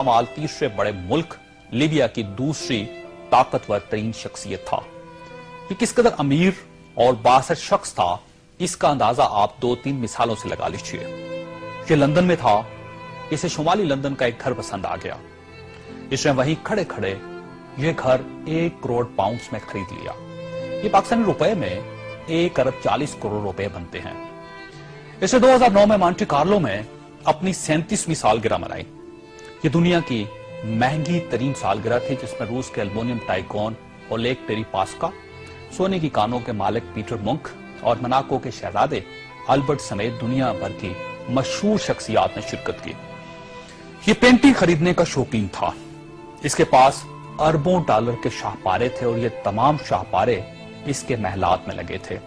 माल तीसरे बड़े मुल्क लीबिया की दूसरी ताकतवर तरीन शख्सियत था। ये किस कदर अमीर और बासर शख्स था, इसका अंदाजा आप 2-3 मिसालों से लगा लीजिए। ये लंदन में था, इसे शुमाली लंदन का एक घर पसंद आ गया। इसने वहीं खड़े खड़े ये घर 1 करोड़ पाउंड में खरीद लिया। ये पाकिस्तानी रुपए में 1 अरब 40 करोड़ रुपए बनते हैं। इसने 2009 में मॉन्टे कार्लो में अपनी 37वीं सालगिरह मनाई। ये दुनिया की महंगी तरीन सालगिरह थी, जिसमें रूस के एल्युमिनियम टाइकॉन ओलेग टेरिपास्का, सोने की कानों के मालिक पीटर मुंक और मोनाको के शहजादे अल्बर्ट समेत दुनिया भर की मशहूर शख्सियात ने शिरकत की। ये पेंटिंग खरीदने का शौकीन था। इसके पास अरबों डॉलर के शाहपारे थे और ये तमाम शाहपारे इसके महलात में लगे थे।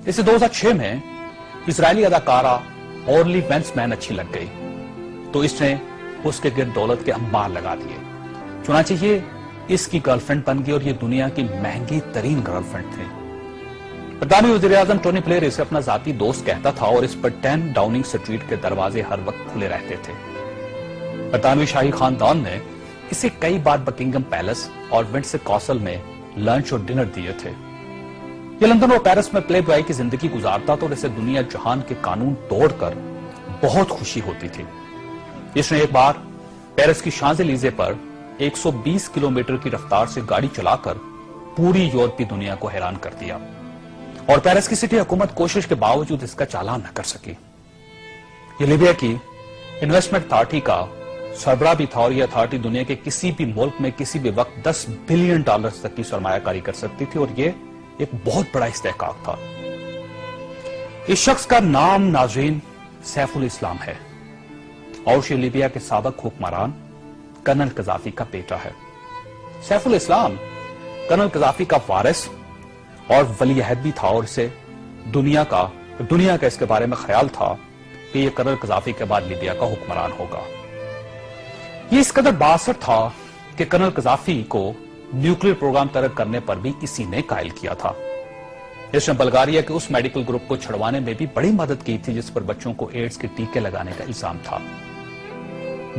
इसे 2006 में इजरायली अदाकारा ऑर्ली वेंसमैन अच्छी लग गई, तो इसने उसके गिर्द दौलत के अंबार लगा दिए। चुनांचे ये इसकी गर्लफ्रेंड बन गई और ये दुनिया की महंगी तरीन गर्लफ्रेंड थी। ब्रितानी वज़ीर-ए-आज़म टोनी ब्लेयर इसे अपना जाती दोस्त कहता था और इस पर 10 डाउनिंग स्ट्रीट के दरवाजे हर वक्त खुले रहते थे। ब्रितानवी शाही खानदान ने इसे कई बार बकिंगम पैलेस और विंडसर कासल में लंच और डिनर दिए थे। ये लंदन और पेरिस में प्ले बॉय की जिंदगी गुजारता था और इसे दुनिया जहान के कानून तोड़कर बहुत खुशी होती थी। इसने एक बार पेरिस की शांज़-एलीज़े पर 120 किलोमीटर की रफ्तार से गाड़ी चलाकर पूरी यूरोपीय दुनिया को हैरान कर दिया और पेरिस की सिटी हुकूमत कोशिश के बावजूद इसका चालान न कर सकी। ये लीबिया की इन्वेस्टमेंट अथॉरिटी का सरबराह भी था और यह अथॉरिटी दुनिया के किसी भी मुल्क में किसी भी वक्त 10 बिलियन डॉलर तक की सरमायाकारी कर सकती थी और यह एक बहुत बड़ा इस्तेहकाक था। इस शख्स का नाम नाज़रीन सैफुल इस्लाम है और ये लीबिया के साबिक हुक्मरान कर्नल कज़ाफी का बेटा है। सैफुल इस्लाम कर्नल कज़ाफी का वारिस और वली अहद भी था और इसे दुनिया का इसके बारे में ख्याल था कि यह कर्नल कज़ाफी के बाद लीबिया का हुक्मरान होगा। ये इस कदर बासर था कि कर्नल कज़ाफी को न्यूक्लियर प्रोग्राम तरक करने पर भी इसी ने कायल किया था। इसने बल्गारिया के उस मेडिकल ग्रुप को छुड़वाने में भी बड़ी मदद की थी जिस पर बच्चों को एड्स के टीके लगाने का इल्जाम था।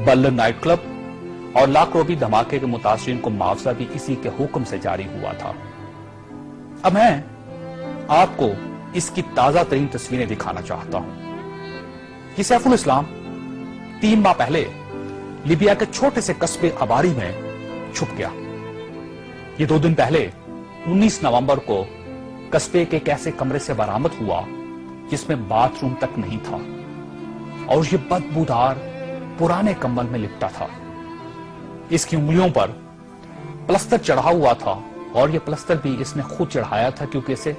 बर्लिन नाइट क्लब और लाख रुपये धमाके के मुतासिरीन को मुआवजा भी इसी के हुक्म से जारी हुआ था। अब मैं आपको इसकी ताजा तरीन तस्वीरें दिखाना चाहता हूं। ये सैफुल इस्लाम 3 माह पहले लीबिया के छोटे से कस्बे अबारी में छुप गया। ये 2 दिन पहले 19 नवंबर को कस्बे के एक ऐसे कमरे से बरामद हुआ जिसमें बाथरूम तक नहीं था और ये बदबूदार पुराने कंबल में लिपटा था। इसकी उंगलियों पर प्लस्तर चढ़ा हुआ था और यह प्लस्तर भी इसने खुद चढ़ाया था क्योंकि इसे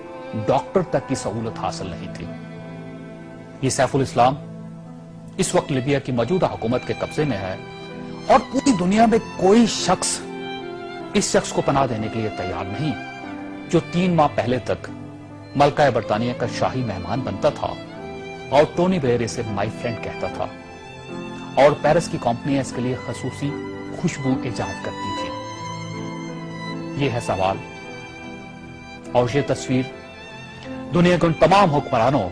डॉक्टर तक की सहूलत हासिल नहीं थी। ये सैफुल इस्लाम इस वक्त लीबिया की मौजूदा हुकूमत के कब्जे में है और पूरी दुनिया में कोई शख्स इस शख्स को पनाह देने के लिए तैयार नहीं जो 3 माह पहले तक मलका बरतानिया का शाही मेहमान बनता था और टोनी ब्लेयर इसे माई फ्रेंड कहता था और पेरिस की कंपनियां इसके लिए खसूसी खुशबू इजाद करती थी। ये है सवाल और ये तस्वीर दुनिया के उन तमाम हुक्मरानों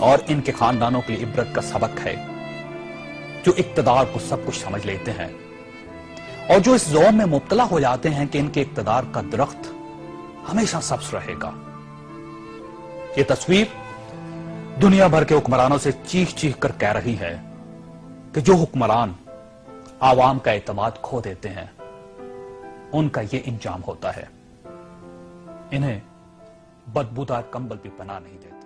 और इनके खानदानों के लिए इबरत का सबक है जो इक्तदार को सब कुछ समझ लेते हैं और जो इस ज़ौम में मुब्तला हो जाते हैं कि इनके इक्तदार का दरख्त हमेशा सब्ज रहेगा। ये तस्वीर दुनिया भर के हुक्मरानों से चीख चीख कर कह रही है कि जो हुक्मरान आवाम का एतमाद खो देते हैं उनका ये इंजाम होता है। इन्हें बदबूदार कंबल भी पनाह नहीं देते।